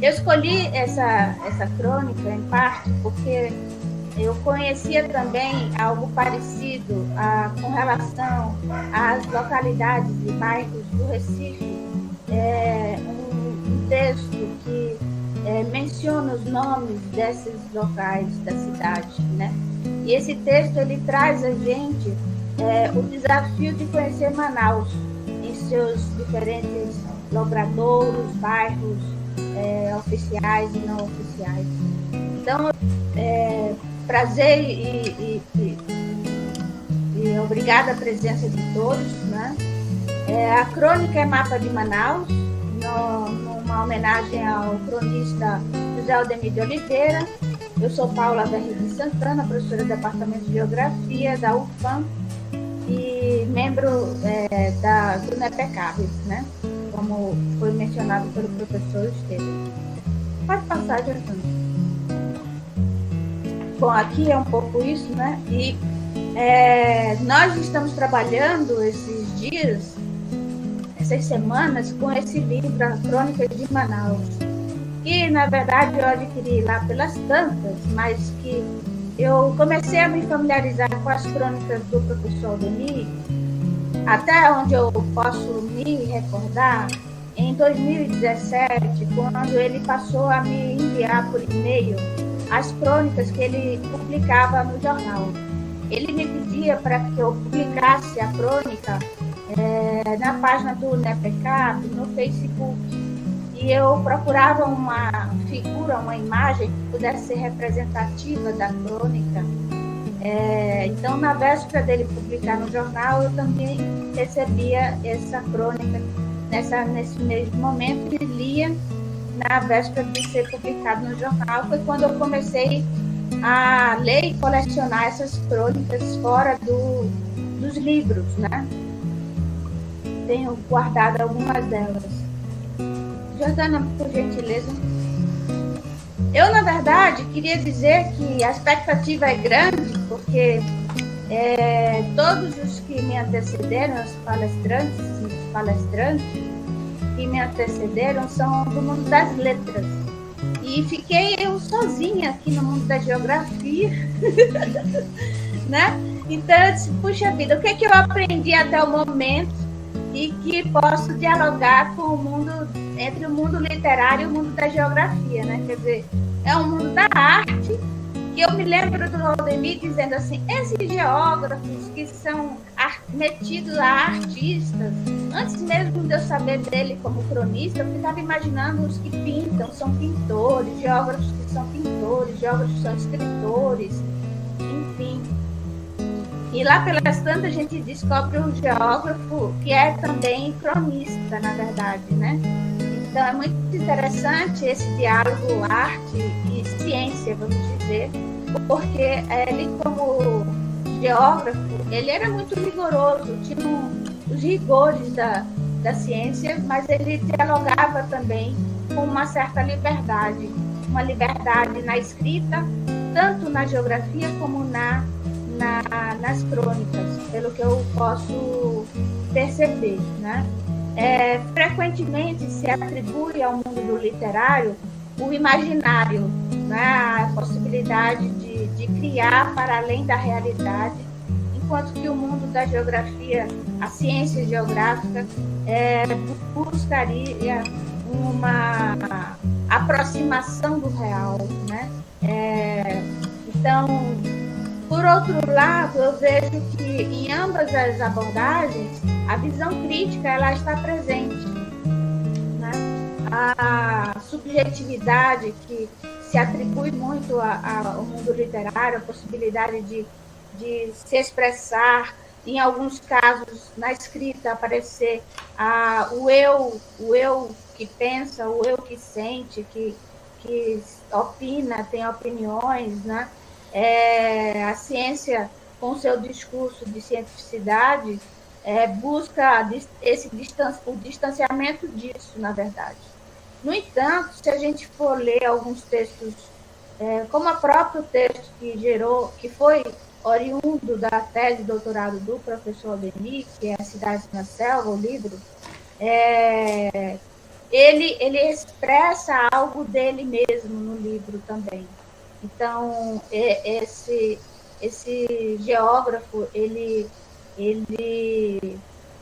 Eu escolhi essa crônica, em parte, porque eu conhecia também algo parecido com relação às localidades e bairros do Recife, um texto que menciona os nomes desses locais da cidade, né? E esse texto ele traz a gente o desafio de conhecer Manaus em seus diferentes logradouros, bairros oficiais e não oficiais. Então, prazer e obrigada a presença de todos, né? A crônica é Mapa de Manaus, numa homenagem ao cronista José Aldemir de Oliveira. Eu sou Paula Verri de Santana, professora do Departamento de Geografia da UFAM e membro do NEPECAB, né? Como foi mencionado pelo professor Estevam. Pode passar, Jordana. Bom, aqui é um pouco isso, né? E nós estamos trabalhando esses dias, essas semanas, com esse livro, A Crônica de Manaus, que, na verdade, eu adquiri lá pelas tantas, mas que eu comecei a me familiarizar com as crônicas do professor Aldemir, até onde eu posso me recordar, em 2017, quando ele passou a me enviar por e-mail as crônicas que ele publicava no jornal. Ele me pedia para que eu publicasse a crônica na página do NEPECAB, no Facebook, e eu procurava uma figura, uma imagem que pudesse ser representativa da crônica. Então, na véspera dele publicar no jornal, eu também recebia essa crônica nesse mesmo momento e lia na véspera de ser publicado no jornal. Foi quando eu comecei a ler e colecionar essas crônicas fora dos livros, né? Tenho guardado algumas delas. Jordana, por gentileza. Eu, na verdade, queria dizer que a expectativa é grande, porque todos os que me antecederam, os palestrantes que me antecederam, são do mundo das letras. E fiquei eu sozinha aqui no mundo da geografia, né? Então, eu disse, puxa vida, o que é que eu aprendi até o momento e que posso dialogar com o mundo, entre o mundo literário e o mundo da geografia, né? Quer dizer, é um mundo da arte, que eu me lembro do Aldemir dizendo assim, esses geógrafos que são metidos a artistas, antes mesmo de eu saber dele como cronista, eu ficava imaginando os que pintam, são pintores, geógrafos que são pintores, geógrafos que são escritores, enfim. E lá pelas tantas a gente descobre um geógrafo que é também cronista, na verdade, né? Então é muito interessante esse diálogo arte e ciência, vamos dizer, porque ele, como geógrafo, ele era muito rigoroso, tinha os rigores da ciência, mas ele dialogava também com uma certa liberdade, uma liberdade na escrita, tanto na geografia como nas crônicas, pelo que eu posso perceber, né? Frequentemente se atribui ao mundo do literário o imaginário, né? A possibilidade de criar para além da realidade, enquanto que o mundo da geografia, a ciência geográfica, buscaria uma aproximação do real, né? Então, por outro lado, eu vejo que em ambas as abordagens, a visão crítica ela está presente, né? A subjetividade que se atribui muito ao mundo literário, a possibilidade de se expressar, em alguns casos, na escrita, aparecer o eu que pensa, o eu que sente, que opina, tem opiniões, né? A ciência, com seu discurso de cientificidade, busca o distanciamento disso, na verdade. No entanto, se a gente for ler alguns textos, como o próprio texto que foi oriundo da tese de doutorado do professor Aldemir, que é A Cidade na Selva, o livro, ele expressa algo dele mesmo no livro também. Então, esse geógrafo, ele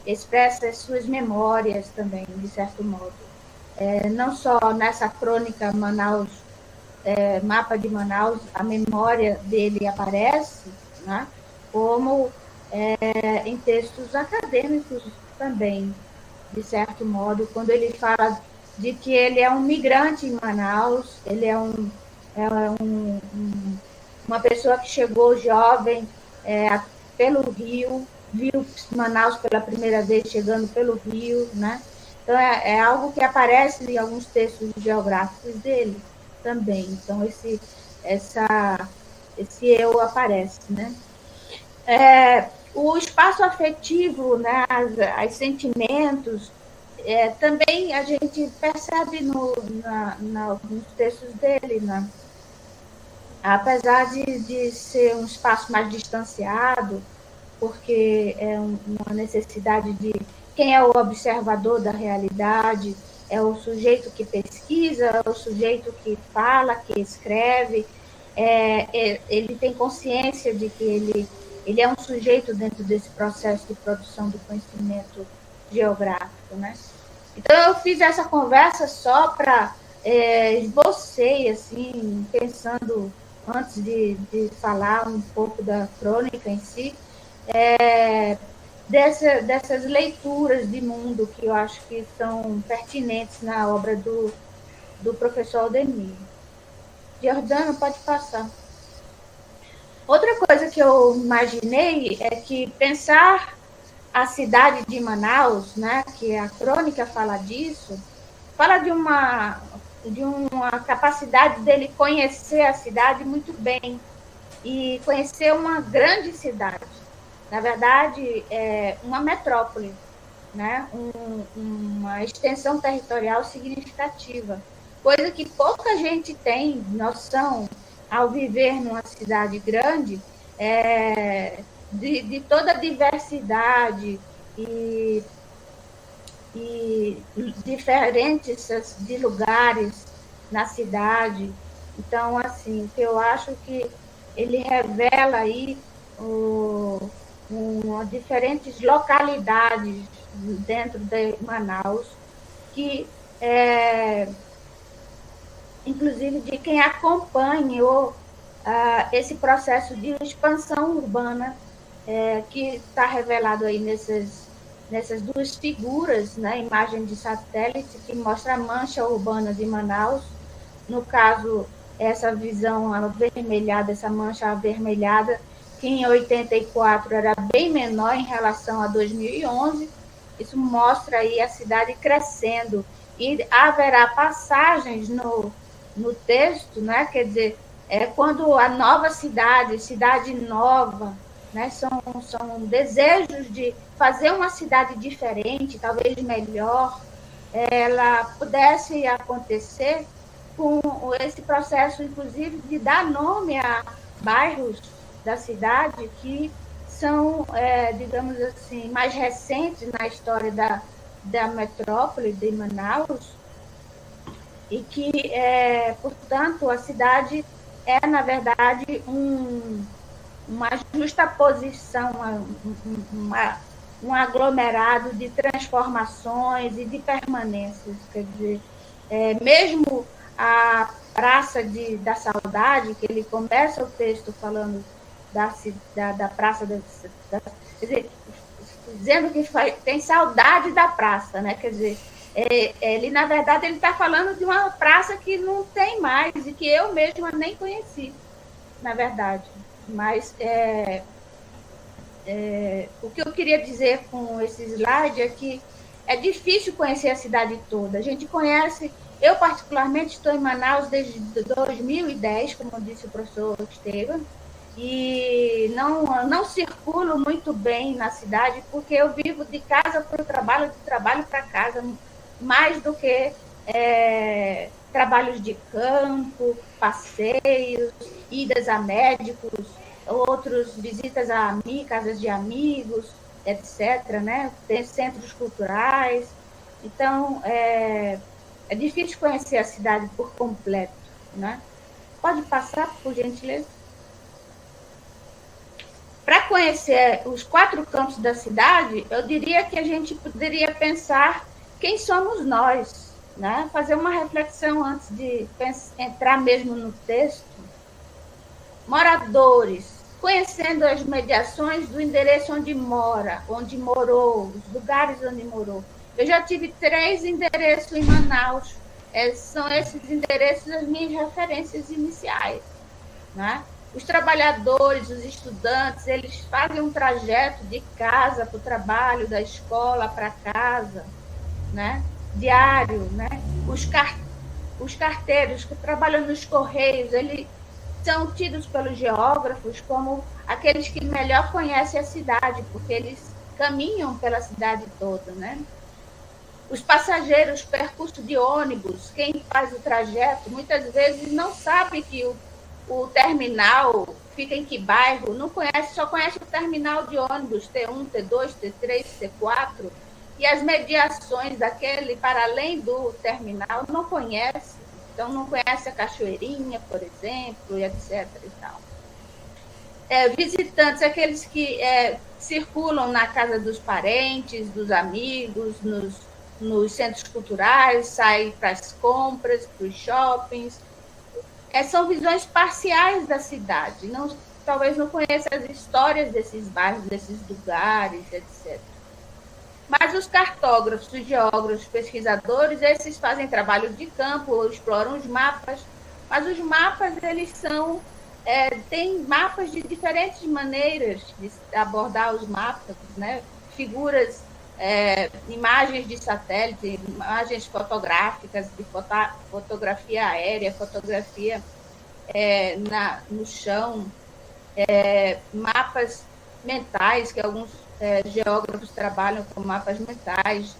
expressa as suas memórias também, de certo modo. Não só nessa crônica Manaus, Mapa de Manaus, a memória dele aparece, né? Como em textos acadêmicos também, de certo modo, quando ele fala de que ele é um migrante em Manaus, ele uma pessoa que chegou jovem pelo Rio, viu Manaus pela primeira vez chegando pelo Rio, né? Então, é algo que aparece em alguns textos geográficos dele também. Então, esse eu aparece, né? O espaço afetivo, né, os sentimentos, também a gente percebe nos textos dele, né? Apesar de ser um espaço mais distanciado, porque é uma necessidade de quem é o observador da realidade, é o sujeito que pesquisa, é o sujeito que fala, que escreve, ele tem consciência de que ele é um sujeito dentro desse processo de produção do conhecimento geográfico, né? Então, eu fiz essa conversa só para esbocei, assim, pensando antes de falar um pouco da crônica em si, dessas leituras de mundo que eu acho que são pertinentes na obra do professor Aldemir. Giordano, pode passar. Outra coisa que eu imaginei é que pensar a cidade de Manaus, né, que a crônica fala disso, fala de uma capacidade dele conhecer a cidade muito bem e conhecer uma grande cidade. Na verdade, é uma metrópole, né? Uma extensão territorial significativa, coisa que pouca gente tem noção ao viver numa cidade grande, de toda a diversidade e diferentes de lugares na cidade. Então, assim, eu acho que ele revela aí diferentes localidades dentro de Manaus, que, inclusive, de quem acompanhou esse processo de expansão urbana que está revelado aí nessas duas figuras, né? Imagem de satélite que mostra a mancha urbana de Manaus, no caso, essa visão avermelhada, essa mancha avermelhada, que em 84 era bem menor em relação a 2011, isso mostra aí a cidade crescendo, e haverá passagens no texto, né? Quer dizer, quando a nova cidade nova, né? São desejos de fazer uma cidade diferente, talvez melhor, ela pudesse acontecer com esse processo, inclusive, de dar nome a bairros da cidade que são, digamos assim, mais recentes na história da metrópole de Manaus, e que, portanto, a cidade na verdade, uma justaposição, um aglomerado de transformações e de permanências. Quer dizer, mesmo a Praça da Saudade, que ele começa o texto falando da Praça quer dizer, dizendo que tem saudade da praça, né? Quer dizer, ele, na verdade, ele está falando de uma praça que não tem mais e que eu mesma nem conheci, na verdade. Mas o que eu queria dizer com esse slide é que é difícil conhecer a cidade toda. A gente conhece, eu particularmente estou em Manaus desde 2010, como disse o professor Estevam, e não circulo muito bem na cidade, porque eu vivo de casa para o trabalho, de trabalho para casa, mais do que trabalhos de campo, passeios, idas a médicos, outros visitas a casas de amigos, etc., né? Tem centros culturais. Então, É difícil conhecer a cidade por completo, né? Pode passar, por gentileza? Para conhecer os 4 cantos da cidade, eu diria que a gente poderia pensar quem somos nós, né? Fazer uma reflexão antes de entrar mesmo no texto. Moradores, conhecendo as mediações do endereço onde mora, onde morou, os lugares onde morou. Eu já tive 3 endereços em Manaus. São esses endereços as minhas referências iniciais, né? Os trabalhadores, os estudantes, eles fazem um trajeto de casa para o trabalho, da escola para casa, né? Diário, né? Os carteiros que trabalham nos correios, eles são tidos pelos geógrafos como aqueles que melhor conhecem a cidade, porque eles caminham pela cidade toda, né? Os passageiros, percurso de ônibus, quem faz o trajeto, muitas vezes não sabe que o terminal fica em que bairro, não conhece, só conhece o terminal de ônibus, T1, T2, T3, T4, e as mediações daquele, para além do terminal, não conhece. Então, não conhece a Cachoeirinha, por exemplo, e etc. E tal. Visitantes, aqueles que circulam na casa dos parentes, dos amigos, nos centros culturais, saem para as compras, para os shoppings. São visões parciais da cidade. Talvez não conheça as histórias desses bairros, desses lugares, etc. Mas os cartógrafos, os geógrafos, pesquisadores, esses fazem trabalho de campo, exploram os mapas, mas os mapas, eles são... tem mapas de diferentes maneiras de abordar os mapas, né? Figuras, imagens de satélite, imagens fotográficas, de fotografia aérea, fotografia no chão, mapas mentais, que alguns geógrafos trabalham com mapas mentais.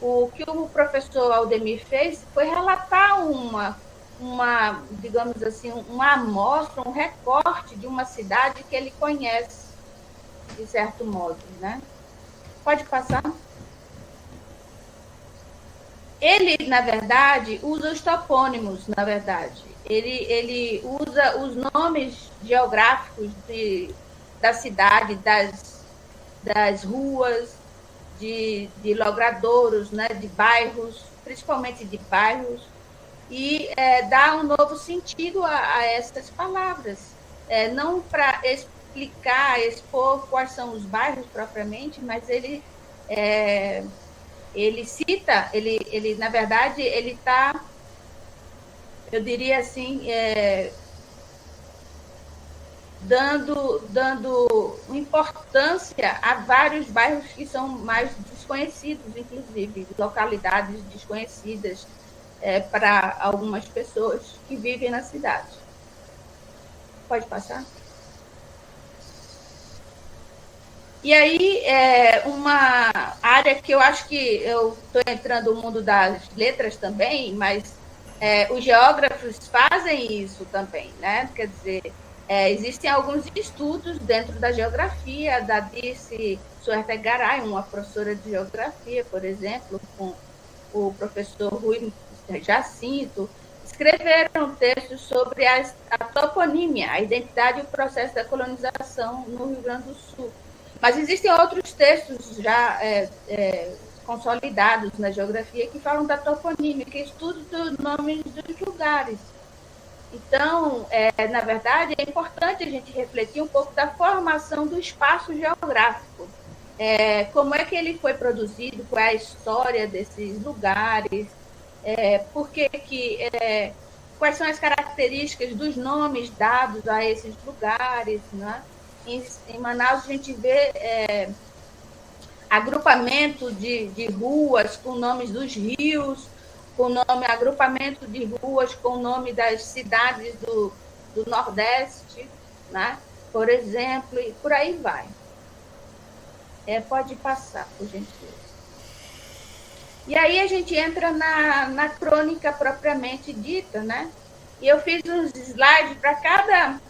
O que o professor Aldemir fez foi relatar digamos assim, uma amostra, um recorte de uma cidade que ele conhece, de certo modo, né? Pode passar? Ele, na verdade, usa os topônimos, na verdade. Ele usa os nomes geográficos da cidade, das ruas, de logradouros, né, de bairros, principalmente de bairros, e dá um novo sentido a essas palavras. Não para explicar, expor quais são os bairros propriamente, mas ele cita, ele na verdade, ele está, eu diria assim, dando importância a vários bairros que são mais desconhecidos, inclusive, localidades desconhecidas para algumas pessoas que vivem na cidade. Pode passar? E aí, uma área que eu acho que eu estou entrando no mundo das letras também, mas os geógrafos fazem isso também, né? Quer dizer, existem alguns estudos dentro da geografia, da Dirce Suertegaray, uma professora de geografia, por exemplo, com o professor Rui Jacinto, escreveram textos sobre a toponímia, a identidade e o processo da colonização no Rio Grande do Sul. Mas existem outros textos já consolidados na geografia que falam da toponímia, que estudam os nomes dos lugares. Então, na verdade, é importante a gente refletir um pouco da formação do espaço geográfico. Como é que ele foi produzido, qual é a história desses lugares, quais são as características dos nomes dados a esses lugares, né? Em Manaus, a gente vê agrupamento de ruas com nomes dos rios, agrupamento de ruas com o nome das cidades do Nordeste, né? Por exemplo, e por aí vai. Pode passar, por gentileza. E aí a gente entra na crônica propriamente dita, né? E eu fiz uns slides para cada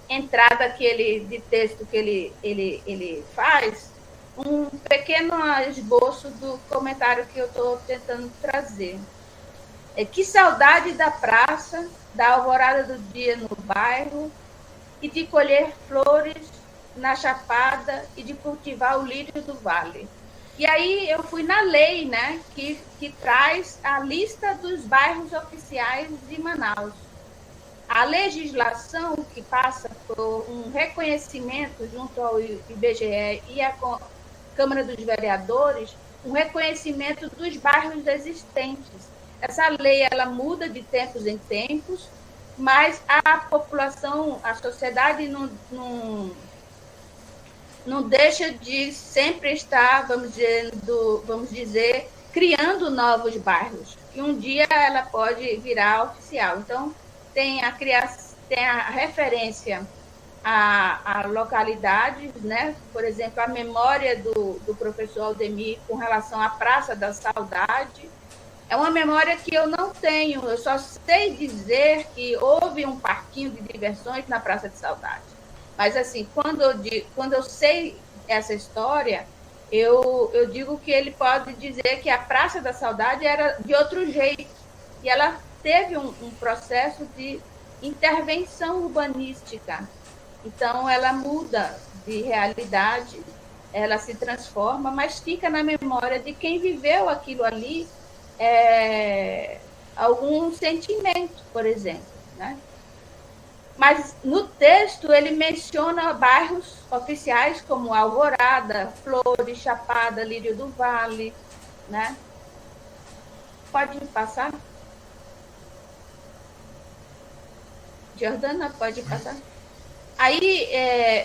entrada de texto que ele faz, um pequeno esboço do comentário que eu estou tentando trazer. Que saudade da praça, da alvorada do dia no bairro, e de colher flores na chapada e de cultivar o lírio do vale. E aí eu fui na lei, né, que traz a lista dos bairros oficiais de Manaus. A legislação que passa por um reconhecimento junto ao IBGE e à Câmara dos Vereadores, um reconhecimento dos bairros existentes. Essa lei ela muda de tempos em tempos, mas a população, a sociedade não deixa de sempre estar, vamos dizer, criando novos bairros. E um dia ela pode virar oficial. Então, tem a referência a localidades, né? Por exemplo, a memória do professor Aldemir com relação à Praça da Saudade. É uma memória que eu não tenho, eu só sei dizer que houve um parquinho de diversões na Praça de Saudade. Mas, assim, quando eu sei essa história, eu digo que ele pode dizer que a Praça da Saudade era de outro jeito. E ela teve um processo de intervenção urbanística. Então, ela muda de realidade, ela se transforma, mas fica na memória de quem viveu aquilo ali, algum sentimento, por exemplo, né? Mas no texto ele menciona bairros oficiais como Alvorada, Flores, Chapada, Lírio do Vale, né? Pode passar? Jordana, pode passar? Aí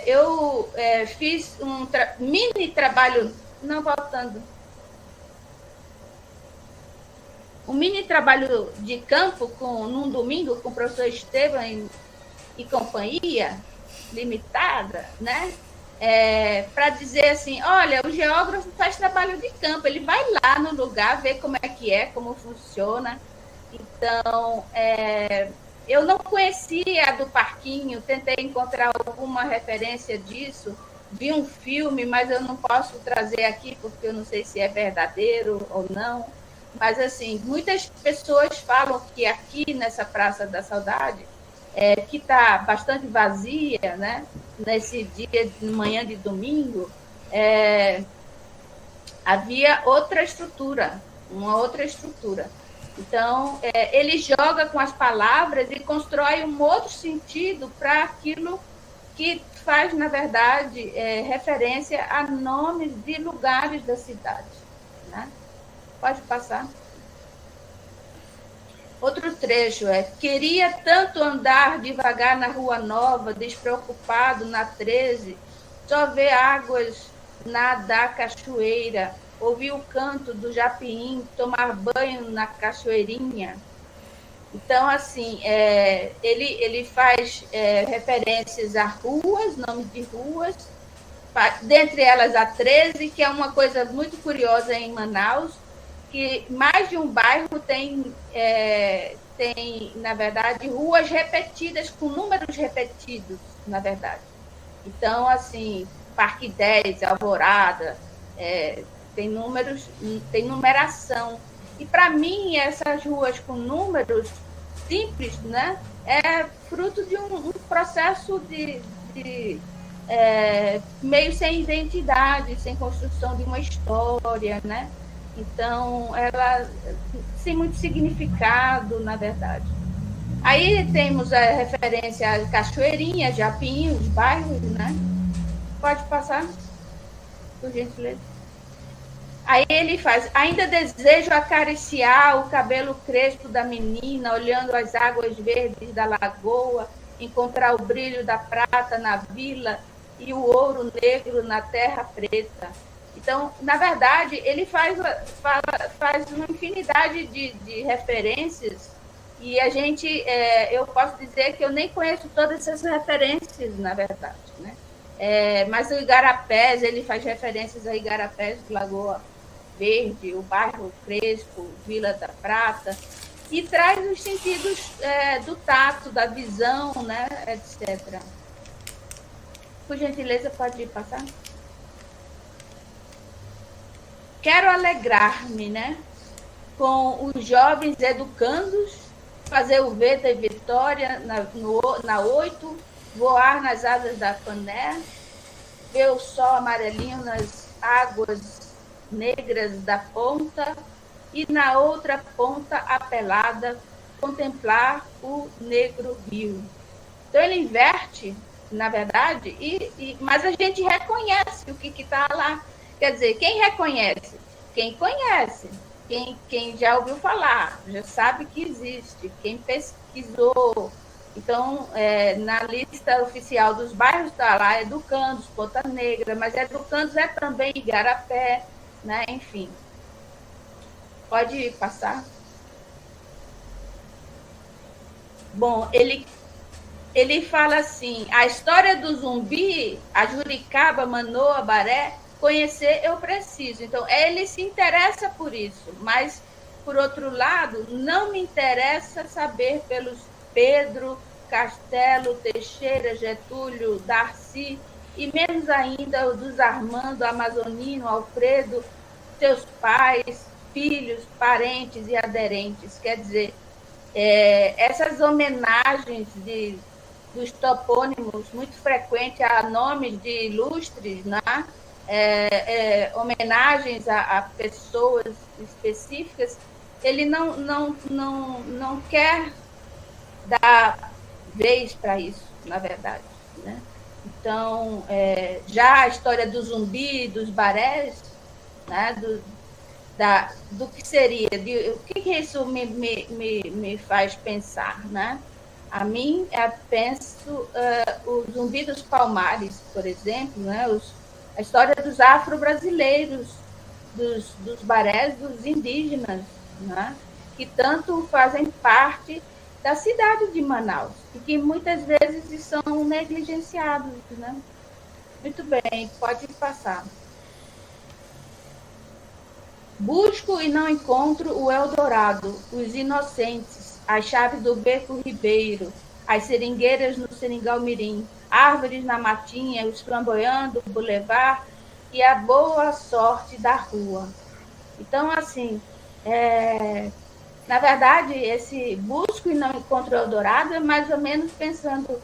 eu fiz um mini trabalho, não voltando, um mini trabalho de campo num domingo com o professor Estevam e companhia limitada, né? Para dizer assim, olha, o geógrafo faz trabalho de campo, ele vai lá no lugar, ver como é que é, como funciona. Então, eu não conhecia a do parquinho, tentei encontrar alguma referência disso, vi um filme, mas eu não posso trazer aqui porque eu não sei se é verdadeiro ou não. Mas, assim, muitas pessoas falam que aqui nessa Praça da Saudade, que está bastante vazia, né? Nesse dia de manhã de domingo, havia outra estrutura, uma outra estrutura. Então, ele joga com as palavras e constrói um outro sentido para aquilo que faz, na verdade, referência a nomes de lugares da cidade, né? Pode passar. Outro trecho queria tanto andar devagar na Rua Nova, despreocupado na 13, só ver águas nadar cachoeira, ouvir o canto do japim, tomar banho na cachoeirinha. Então, assim, ele faz referências a ruas, nomes de ruas, dentre elas a 13, que é uma coisa muito curiosa em Manaus, que mais de um bairro tem, na verdade, ruas repetidas, com números repetidos, na verdade. Então, assim, Parque 10, Alvorada, tem números, tem numeração. E, para mim, essas ruas com números simples, né, é fruto de um processo de meio sem identidade, sem construção de uma história, né? Então, ela sem muito significado, na verdade. Aí temos a referência a Cachoeirinha, Japim, os bairros, né? Pode passar, por gentileza. Aí ele faz, ainda desejo acariciar o cabelo crespo da menina, olhando as águas verdes da lagoa, encontrar o brilho da prata na vila e o ouro negro na terra preta. Então, na verdade, ele faz uma infinidade de referências e a gente, eu posso dizer que eu nem conheço todas essas referências, na verdade, né? Mas o Igarapés, ele faz referências a Igarapés de Lagoa Verde, o bairro Crespo, Vila da Prata, e traz os sentidos do tato, da visão, né, etc. Por gentileza, pode passar? Quero alegrar-me, né? com os jovens educandos, fazer o Veta e Vitória na 8, voar nas asas da Pané, ver o sol amarelinho nas águas negras da ponta e na outra ponta apelada contemplar o negro rio. Então ele inverte, na verdade, mas a gente reconhece o que está lá. Quer dizer, quem reconhece? Quem conhece, quem já ouviu falar, já sabe que existe, quem pesquisou. Então, na lista oficial dos bairros está lá Educandos, Ponta Negra, mas Educandos é também Igarapé, né? Enfim. Pode passar. Bom, ele fala assim, a história do Zumbi, a Juricaba, Manoa, Baré, conhecer eu preciso. Então, ele se interessa por isso, mas, por outro lado, não me interessa saber pelos Pedro, Castelo, Teixeira, Getúlio, Darcy, e menos ainda dos Armando, Amazonino, Alfredo, seus pais, filhos, parentes e aderentes. Quer dizer, essas homenagens dos topônimos muito frequentes a nomes de ilustres, né? Homenagens a pessoas específicas, ele não quer dar vez para isso, na verdade, né? Então, já a história do Zumbi, dos Barés, né? Do que seria, o que isso me faz pensar, né? A mim, eu penso o Zumbi dos Palmares, por exemplo, né? A história dos afro-brasileiros, dos barés, dos indígenas, né? Que tanto fazem parte da cidade de Manaus e que muitas vezes são negligenciados, né? Muito bem, pode passar. Busco e não encontro o Eldorado, os inocentes, as chaves do Beco Ribeiro, as seringueiras no Seringal Mirim, árvores na matinha, os flamboyando, o bulevar e a boa sorte da rua. Então, assim, na verdade, esse busco e não encontro o Eldorado é mais ou menos pensando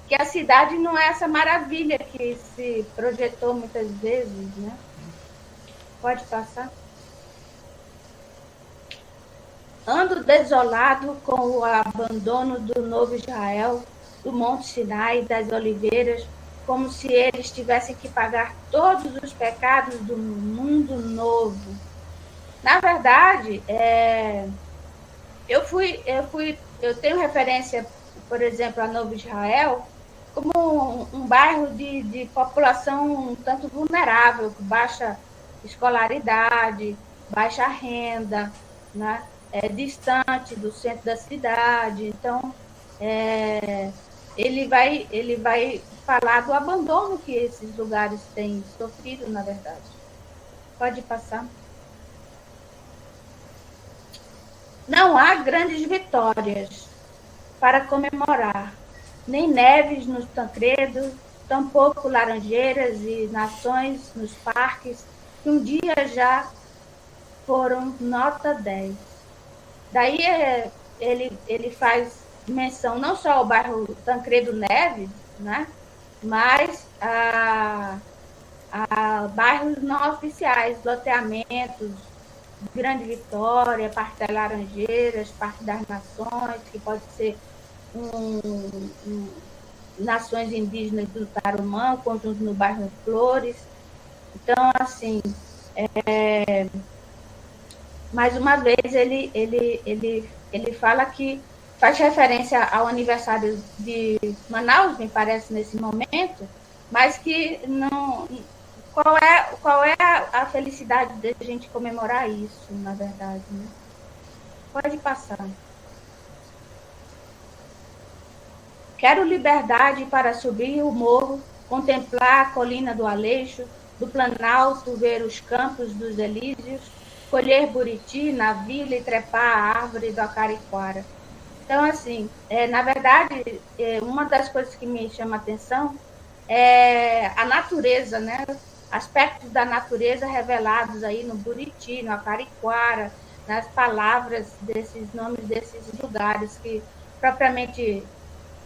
que a cidade não é essa maravilha que se projetou muitas vezes, né? Pode passar. Ando desolado com o abandono do novo Israel, do Monte Sinai, das oliveiras, como se eles tivessem que pagar todos os pecados do mundo novo. Na verdade, eu tenho referência, por exemplo, a Novo Israel, como um bairro de população um tanto vulnerável, com baixa escolaridade, baixa renda, né? Distante do centro da cidade. Então, ele vai falar do abandono que esses lugares têm sofrido, na verdade. Pode passar. Não há grandes vitórias para comemorar, nem neves nos Tancredo, tampouco laranjeiras e nações nos parques, que um dia já foram nota 10. Daí ele faz menção não só ao bairro Tancredo Neves, né, mas a bairros não oficiais, loteamentos, Grande Vitória, Parque das Laranjeiras, Parque das Nações, que pode ser nações indígenas do Tarumã, conjunto no bairro Flores. Então, assim, mais uma vez, ele fala que faz referência ao aniversário de Manaus, me parece, nesse momento, mas que não... Qual é a felicidade de a gente comemorar isso, na verdade, né? Pode passar. Quero liberdade para subir o morro, contemplar a colina do Aleixo, do Planalto, ver os campos dos Elíseos, colher buriti na vila e trepar a árvore do Acariquara. Então, assim, na verdade, uma das coisas que me chama a atenção é a natureza, né? Aspectos da natureza revelados aí no buriti, no Acariquara, nas palavras desses nomes desses lugares que propriamente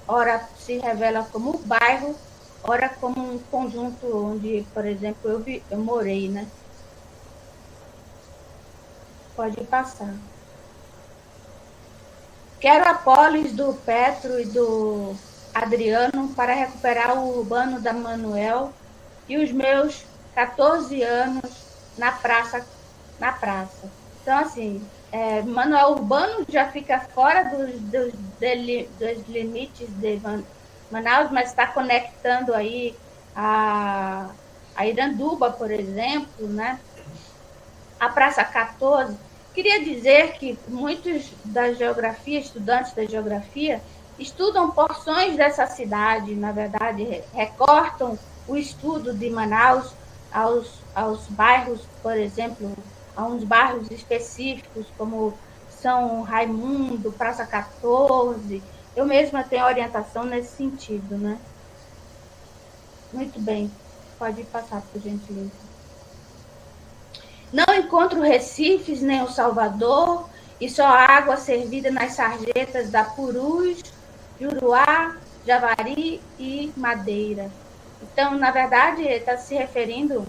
ora se revela como bairro, ora como um conjunto onde, por exemplo, eu morei, né? Pode passar. Quero a polis do Petro e do Adriano para recuperar o urbano da Manuel e os meus 14 anos na praça. Então, assim, Manuel Urbano já fica fora dos limites de Manaus, mas está conectando aí a Iranduba, por exemplo, né? A Praça 14. Queria dizer que muitos da geografia, estudantes da geografia, estudam porções dessa cidade, na verdade, recortam o estudo de Manaus aos bairros, por exemplo, a uns bairros específicos, como São Raimundo, Praça 14. Eu mesma tenho orientação nesse sentido, né? Muito bem, pode passar, por gentileza. Não encontro recifes nem o Salvador, e só água servida nas sarjetas da Purus, Juruá, Javari e Madeira. Então, na verdade, ele está se referindo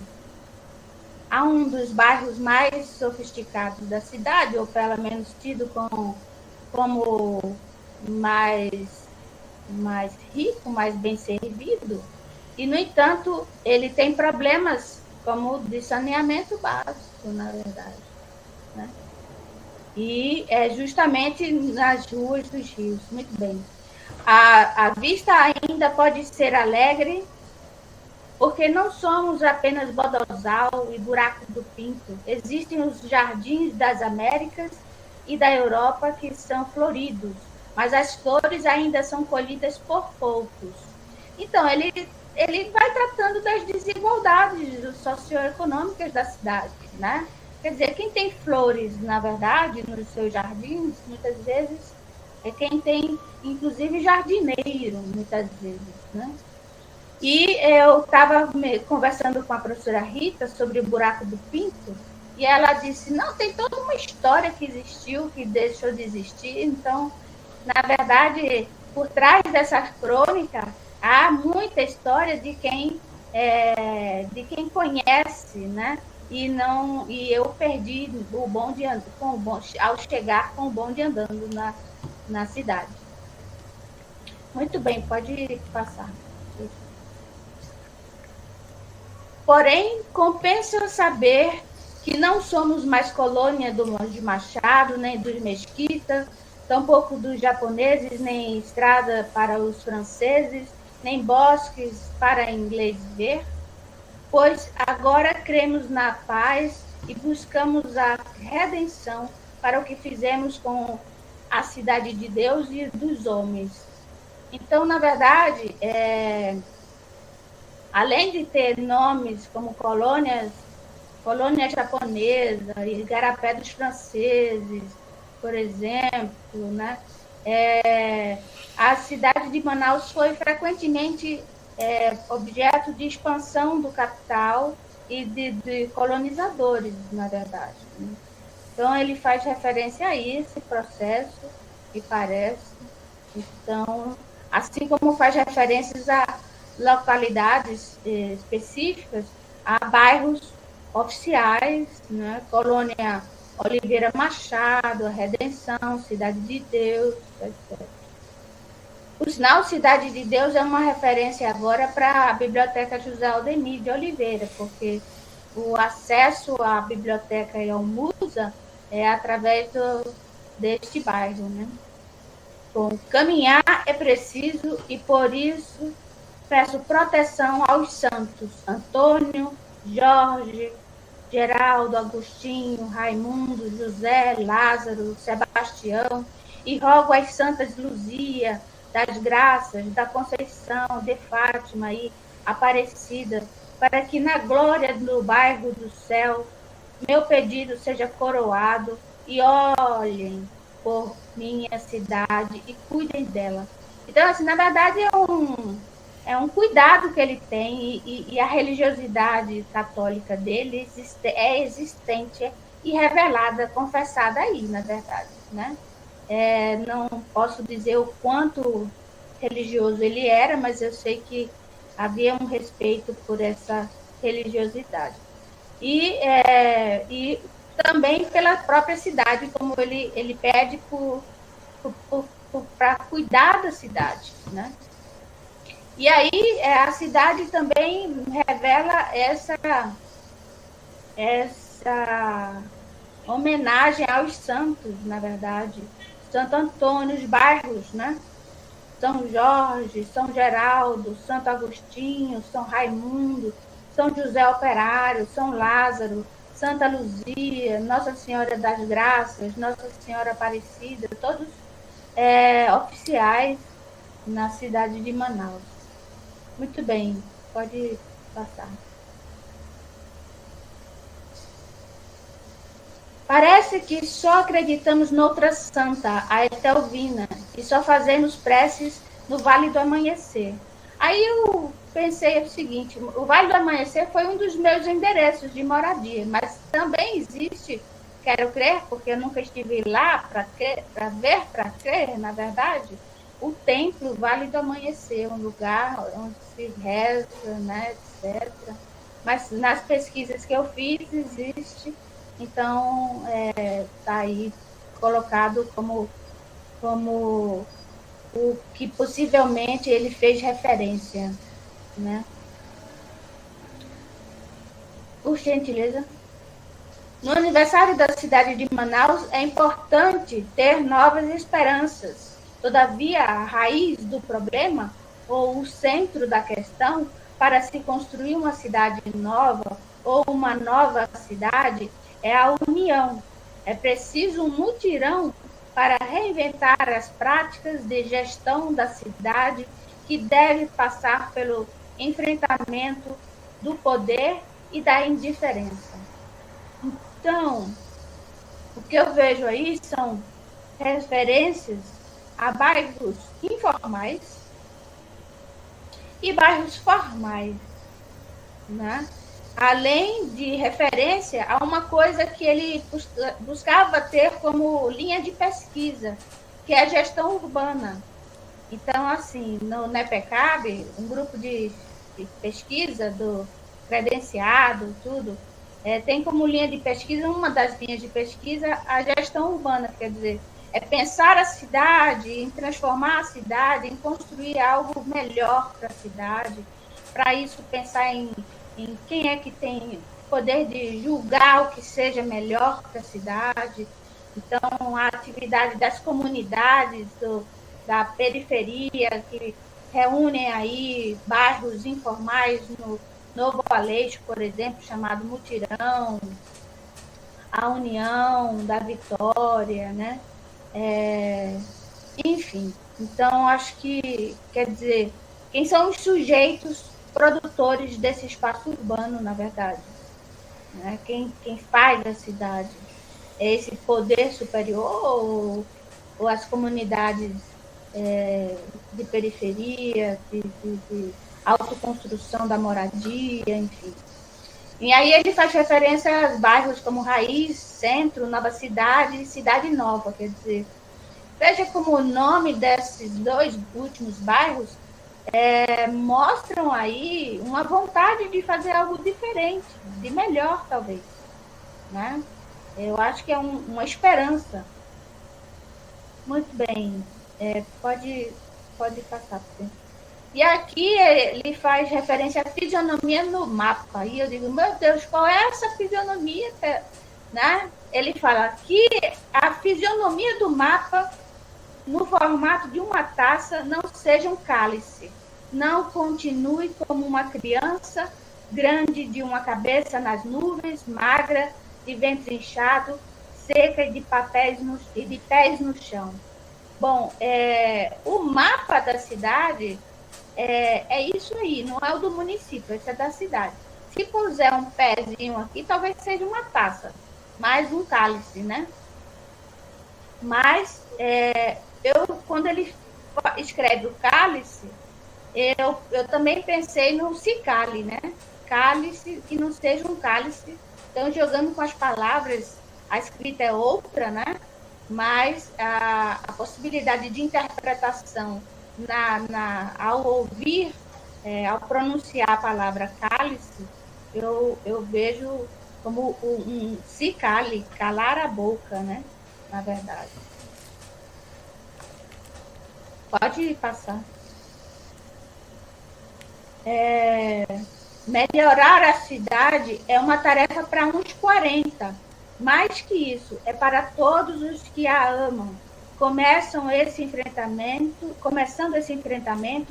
a um dos bairros mais sofisticados da cidade, ou pelo menos tido como mais rico, mais bem servido. E, no entanto, ele tem problemas como de saneamento básico, na verdade. Né? E é justamente nas ruas dos rios. Muito bem. A vista ainda pode ser alegre, porque não somos apenas Bodozal e Buraco do Pinto. Existem os jardins das Américas e da Europa que são floridos, mas as flores ainda são colhidas por poucos. Então, ele vai tratando das desigualdades socioeconômicas da cidade, né? Quer dizer, quem tem flores, na verdade, nos seus jardins, muitas vezes, é quem tem, inclusive, jardineiro, muitas vezes, né? E eu estava conversando com a professora Rita sobre o Buraco do Pinto, e ela disse, não, tem toda uma história que existiu, que deixou de existir, então, na verdade, por trás dessa crônica, há muita história de quem conhece, né? E eu perdi o bonde ao chegar com o bonde andando na cidade. Muito bem, pode passar. Porém, compensa saber que não somos mais colônia do Monte Machado, nem dos mesquitas, tampouco dos japoneses, nem estrada para os franceses, nem bosques para inglês ver, pois agora cremos na paz e buscamos a redenção para o que fizemos com a cidade de Deus e dos homens. Então, na verdade, além de ter nomes como colônia japonesa, Igarapé dos franceses, por exemplo, né? A cidade de Manaus foi frequentemente objeto de expansão do capital e de colonizadores, na verdade. Né? Então, ele faz referência a esse processo, me parece. Então, assim como faz referências a localidades específicas, a bairros oficiais, né? Colônia Oliveira Machado, a Redenção, Cidade de Deus, etc. O sinal Cidade de Deus é uma referência agora para a Biblioteca José Aldemir de Oliveira, porque o acesso à biblioteca e ao MUSA é através deste bairro. Né? Bom, caminhar é preciso e, por isso, peço proteção aos santos Antônio, Jorge, Geraldo, Agostinho, Raimundo, José, Lázaro, Sebastião, e rogo às santas Luzia, das Graças, da Conceição, de Fátima e Aparecida, para que na glória do bairro do céu meu pedido seja coroado e olhem por minha cidade e cuidem dela. Então, assim, na verdade, é um cuidado que ele tem e a religiosidade católica dele é existente e revelada, confessada aí, na verdade, né? Não posso dizer o quanto religioso ele era, mas eu sei que havia um respeito por essa religiosidade. E também pela própria cidade, como ele pede para cuidar da cidade, né? E aí a cidade também revela essa homenagem aos santos, na verdade. Santo Antônio, os bairros, né? São Jorge, São Geraldo, Santo Agostinho, São Raimundo, São José Operário, São Lázaro, Santa Luzia, Nossa Senhora das Graças, Nossa Senhora Aparecida, todos oficiais na cidade de Manaus. Muito bem, pode passar. Parece que só acreditamos noutra santa, a Etelvina, e só fazemos preces no Vale do Amanhecer. Aí eu pensei o seguinte, o Vale do Amanhecer foi um dos meus endereços de moradia, mas também existe, quero crer, porque eu nunca estive lá para ver, para crer, na verdade, o templo Vale do Amanhecer, um lugar onde se reza, né, etc. Mas nas pesquisas que eu fiz, existe. Então, está aí colocado como o que possivelmente ele fez referência, né? Por gentileza. No aniversário da cidade de Manaus, é importante ter novas esperanças. Todavia, a raiz do problema, ou o centro da questão, para se construir uma cidade nova ou uma nova cidade, é a união. É preciso um mutirão para reinventar as práticas de gestão da cidade, que deve passar pelo enfrentamento do poder e da indiferença. Então, o que eu vejo aí são referências a bairros informais e bairros formais, né? Além de referência a uma coisa que ele buscava ter como linha de pesquisa, que é a gestão urbana. Então, assim, no NEPECAB, um grupo de pesquisa do credenciado, tudo, tem como linha de pesquisa, uma das linhas de pesquisa, a gestão urbana, quer dizer, é pensar a cidade, em transformar a cidade, em construir algo melhor para a cidade. Para isso, pensar em quem é que tem poder de julgar o que seja melhor para a cidade. Então, a atividade das comunidades, da periferia, que reúnem aí bairros informais no Novo Aleixo, por exemplo, chamado Mutirão, a União da Vitória, né? Enfim, então acho que, quer dizer, quem são os sujeitos produtores desse espaço urbano, na verdade? Né? Quem faz a cidade? É esse poder superior ou as comunidades de periferia, de autoconstrução da moradia, enfim. E aí ele faz referência a bairros como Raiz, Centro, Nova Cidade e Cidade Nova, quer dizer, veja como o nome desses dois últimos bairros mostram aí uma vontade de fazer algo diferente, de melhor, talvez. Né? Eu acho que é uma esperança. Muito bem. Pode passar. E aqui ele faz referência à fisionomia no mapa. E eu digo, meu Deus, qual é essa fisionomia? Né? Ele fala que a fisionomia do mapa, no formato de uma taça, não seja um cálice. Não continue como uma criança grande de uma cabeça nas nuvens, magra, de ventre inchado, seca e de pés no chão. Bom, o mapa da cidade é isso aí, não é o do município, esse é da cidade. Se puser um pezinho aqui, talvez seja uma taça, mais um cálice, né? Mas quando ele escreve o cálice, eu também pensei no cicale, né? Cálice, que não seja um cálice. Então, jogando com as palavras, a escrita é outra, né? Mas a possibilidade de interpretação ao ouvir, ao pronunciar a palavra cálice, eu vejo como se cale, calar a boca, né? Na verdade. Pode passar. Melhorar a cidade é uma tarefa para uns 40. Mais que isso, é para todos os que a amam. Começando esse enfrentamento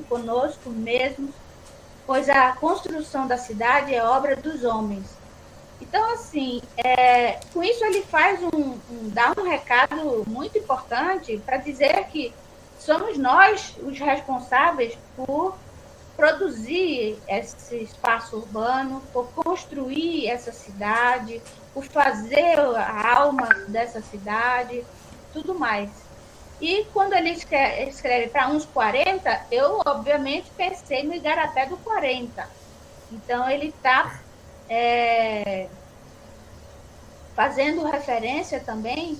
conosco mesmos, pois a construção da cidade é obra dos homens. Então, assim, com isso ele dá um recado muito importante para dizer que somos nós os responsáveis por produzir esse espaço urbano, por construir essa cidade, por fazer a alma dessa cidade, tudo mais. E quando ele escreve para uns 40, eu obviamente pensei no Igarapé do 40. Então ele está fazendo referência também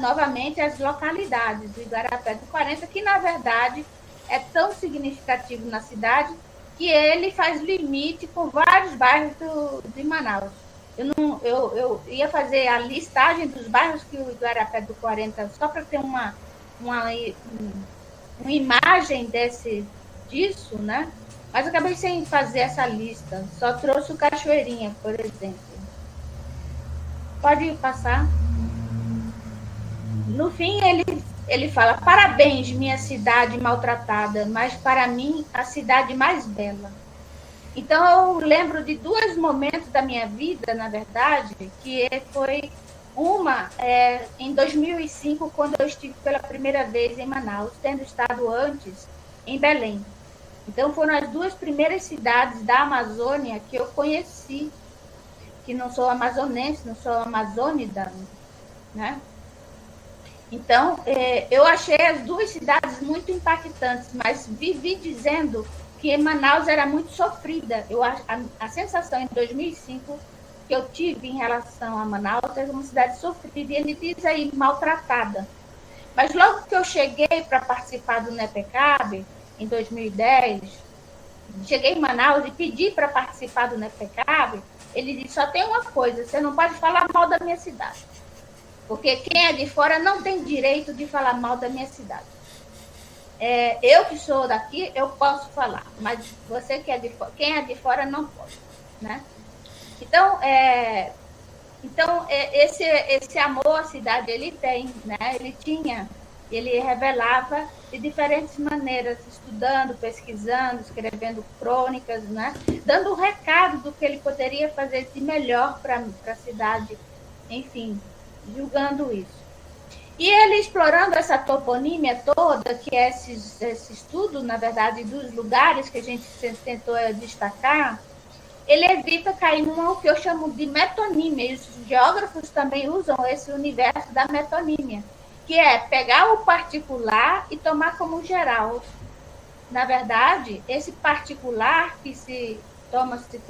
novamente às localidades do Igarapé do 40, que na verdade é tão significativo na cidade que ele faz limite com vários bairros de Manaus. Eu ia fazer a listagem dos bairros que o Igarapé do 40, só para ter uma imagem disso, né? Mas acabei sem fazer essa lista. Só trouxe o Cachoeirinha, por exemplo. Pode passar. No fim, ele fala: parabéns, minha cidade maltratada, mas para mim a cidade mais bela. Então eu lembro de dois momentos da minha vida, na verdade, que foi uma em 2005, quando eu estive pela primeira vez em Manaus, tendo estado antes em Belém. Então foram as duas primeiras cidades da Amazônia que eu conheci, que não sou amazonense, não sou amazônida, né? Então, eu achei as duas cidades muito impactantes, mas vivi dizendo que Manaus era muito sofrida. A sensação em 2005 que eu tive em relação a Manaus era uma cidade sofrida, e ele diz aí maltratada. Mas logo que eu cheguei para participar do NEPECAB, em 2010, cheguei em Manaus e pedi para participar do NEPECAB, ele disse: só tem uma coisa, você não pode falar mal da minha cidade. Porque quem é de fora não tem direito de falar mal da minha cidade. Eu que sou daqui, eu posso falar, mas você que é de fora, quem é de fora não pode, né? Então, esse amor à cidade ele tem, né? Ele revelava de diferentes maneiras, estudando, pesquisando, escrevendo crônicas, né? Dando um recado do que ele poderia fazer de melhor para a cidade, enfim, julgando isso. E ele explorando essa toponímia toda, que é esse estudo, na verdade, dos lugares que a gente tentou destacar, ele evita cair numa que eu chamo de metonímia. E os geógrafos também usam esse universo da metonímia, que é pegar o particular e tomar como geral. Na verdade, esse particular que se toma-se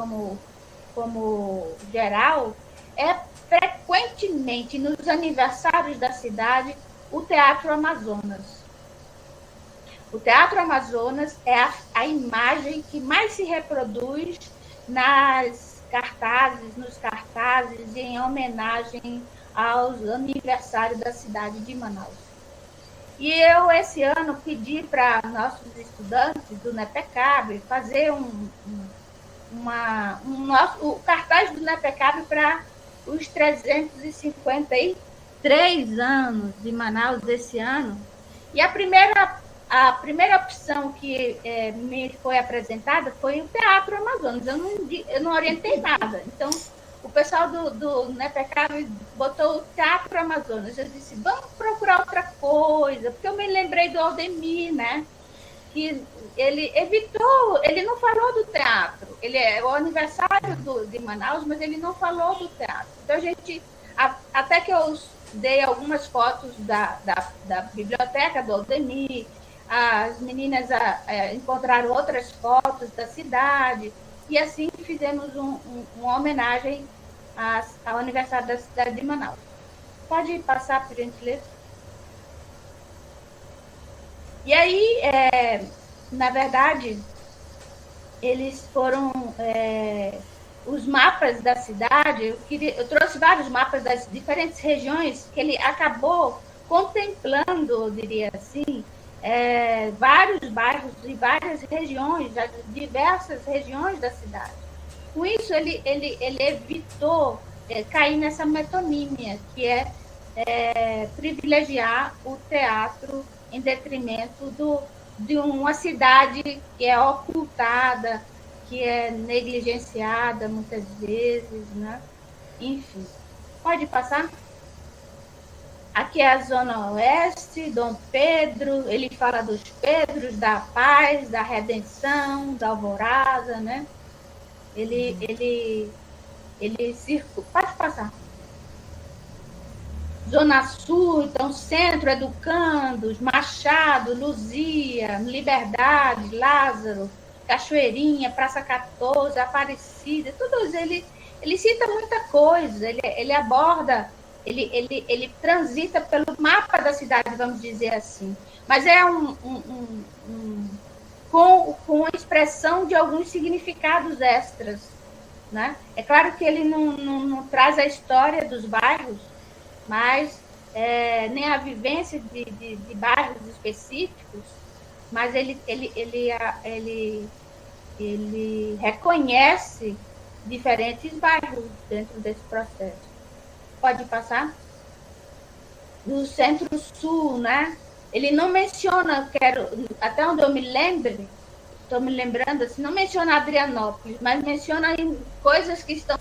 como geral é frequentemente nos aniversários da cidade o Teatro Amazonas. O Teatro Amazonas é a imagem que mais se reproduz nos cartazes em homenagem aos aniversários da cidade de Manaus. E eu, esse ano, pedi para nossos estudantes do NEPECAB fazer o cartaz do NEPECAB para os 353 anos de Manaus desse ano. E a primeira opção que me foi apresentada foi o Teatro Amazonas. Eu não orientei nada. Então, o pessoal do NEPECAB botou o Teatro Amazonas. Eu disse: vamos procurar outra coisa, porque eu me lembrei do Aldemir, né? Que ele evitou, ele não falou do teatro. Ele é o aniversário de Manaus, mas ele não falou do teatro. Então, até que eu dei algumas fotos da biblioteca do Aldemir, as meninas encontraram outras fotos da cidade, e assim fizemos uma homenagem ao aniversário da cidade de Manaus. Pode passar, por gentileza. E aí, na verdade, eles foram... os mapas da cidade, eu trouxe vários mapas das diferentes regiões que ele acabou contemplando, eu diria assim, vários bairros e várias regiões, diversas regiões da cidade. Com isso, ele evitou cair nessa metonímia, que é privilegiar o teatro em detrimento de uma cidade que é ocultada, que é negligenciada muitas vezes, né? Enfim, pode passar? Aqui é a Zona Oeste, Dom Pedro, ele fala dos Pedros, da paz, da redenção, da alvorada, né? Ele circula. Pode passar. Zona Sul, então, Centro, Educandos, Machado, Luzia, Liberdade, Lázaro, Cachoeirinha, Praça 14, Aparecida, todos ele cita muita coisa, ele aborda, ele transita pelo mapa da cidade, vamos dizer assim, mas é com a expressão de alguns significados extras, né? É claro que ele não traz a história dos bairros, mas nem a vivência de bairros específicos, mas ele reconhece diferentes bairros dentro desse processo. Pode passar? No Centro-Sul, né? Ele não menciona, até onde eu me lembre, estou me lembrando assim, não menciona Adrianópolis, mas menciona coisas que estão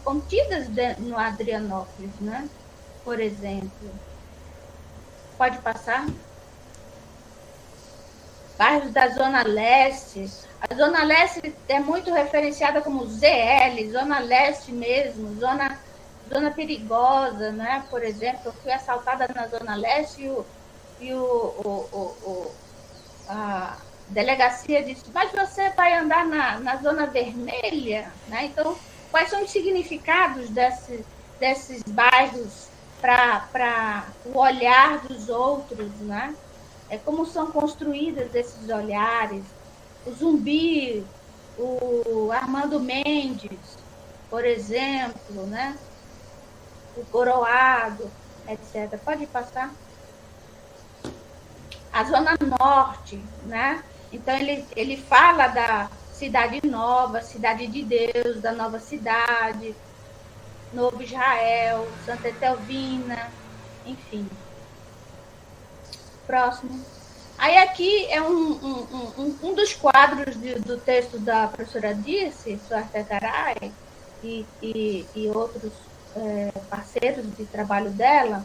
contidas no Adrianópolis, né? Por exemplo. Pode passar? Bairros da Zona Leste. A Zona Leste é muito referenciada como ZL, Zona Leste mesmo, zona perigosa, né? Por exemplo, eu fui assaltada na Zona Leste e a delegacia disse, mas você vai andar na Zona Vermelha, né? Então, quais são os significados desses bairros para o olhar dos outros, né? Como são construídos esses olhares. O Zumbi, o Armando Mendes, por exemplo, né? O Coroado, etc. Pode passar? A Zona Norte, né? Então, ele fala da Cidade Nova, Cidade de Deus, da Nova Cidade, Novo Israel, Santa Etelvina, enfim. Próximo. Aí aqui é um dos quadros do texto da professora Dirce, Suarte Garay, e outros parceiros de trabalho dela,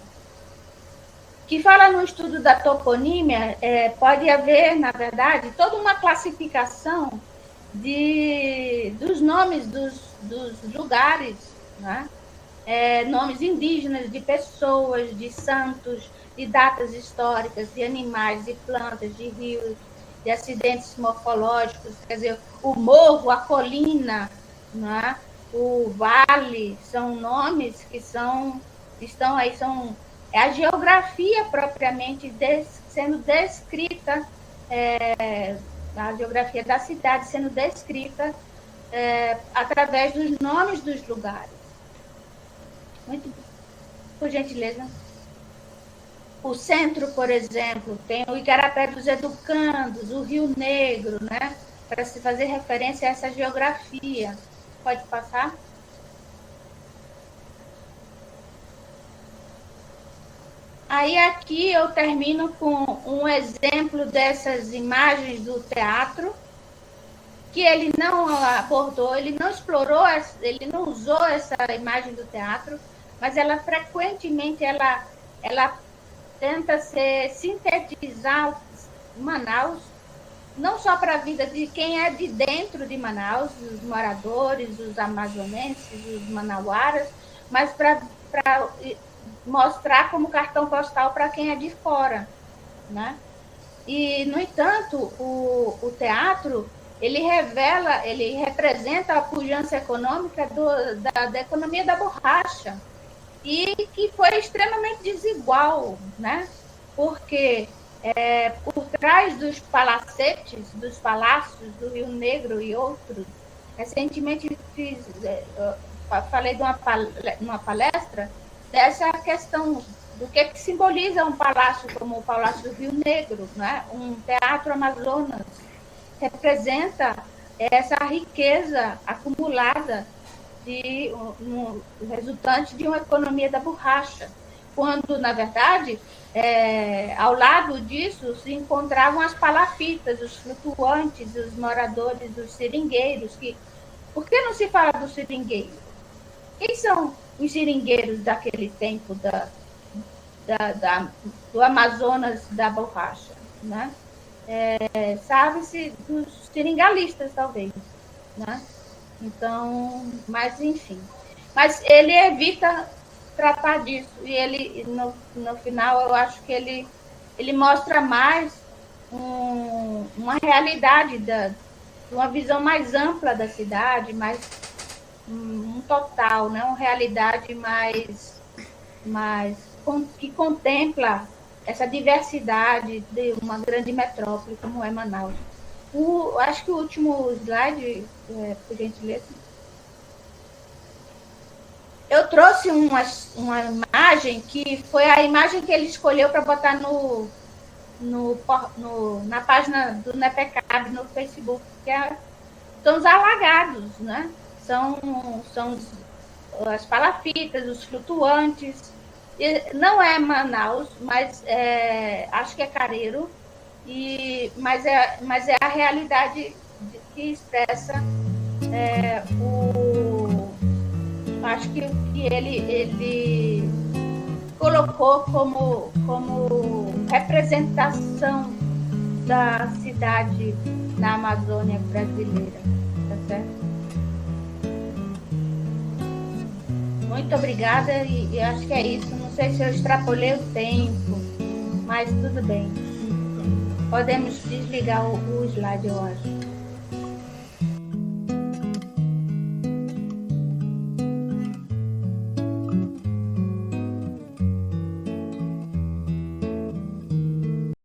que fala no estudo da toponímia, pode haver, na verdade, toda uma classificação dos nomes dos lugares, né? Nomes indígenas de pessoas, de santos, de datas históricas, de animais, de plantas, de rios, de acidentes morfológicos, quer dizer, o morro, a colina, né? O vale, são nomes que estão aí, é a geografia propriamente sendo descrita, a geografia da cidade sendo descrita através dos nomes dos lugares. Muito, por gentileza. O centro, por exemplo, tem o Igarapé dos Educandos, o Rio Negro, né? Para se fazer referência a essa geografia. Pode passar? Aí aqui eu termino com um exemplo dessas imagens do teatro, que ele não abordou, ele não explorou, ele não usou essa imagem do teatro, mas ela frequentemente ela tenta sintetizar Manaus, não só para a vida de quem é de dentro de Manaus, os moradores, os amazonenses, os manauaras, mas para mostrar como cartão postal para quem é de fora, né? E, no entanto, o teatro, ele representa a pujança econômica da economia da borracha, e que foi extremamente desigual, né? Porque por trás dos palacetes, dos palácios do Rio Negro e outros, recentemente falei de uma palestra dessa questão do que simboliza um palácio como o Palácio do Rio Negro, né? Um teatro Amazonas representa essa riqueza acumulada resultante de uma economia da borracha, quando, na verdade, ao lado disso se encontravam as palafitas, os flutuantes, os moradores, os seringueiros. Por que não se fala dos seringueiros? Quem são os seringueiros daquele tempo do Amazonas da borracha? Né? Sabe-se dos seringalistas, talvez. Né? Então, mas enfim. Mas ele evita tratar disso. E ele, no final, eu acho que ele mostra mais uma realidade, uma visão mais ampla da cidade, mais um total, né? Uma realidade mais que contempla essa diversidade de uma grande metrópole como é Manaus. Acho que o último slide, por gentileza. Eu trouxe uma imagem que foi a imagem que ele escolheu para botar na página do NEPECAB no Facebook, que são os alagados, né? São as palafitas, os flutuantes. Não é Manaus, mas acho que é Careiro, mas é a realidade que expressa acho que ele colocou como representação da cidade na Amazônia brasileira, tá certo? Muito obrigada e acho que é isso. Não sei se eu extrapolei o tempo, mas tudo bem. Podemos desligar o slide, eu acho.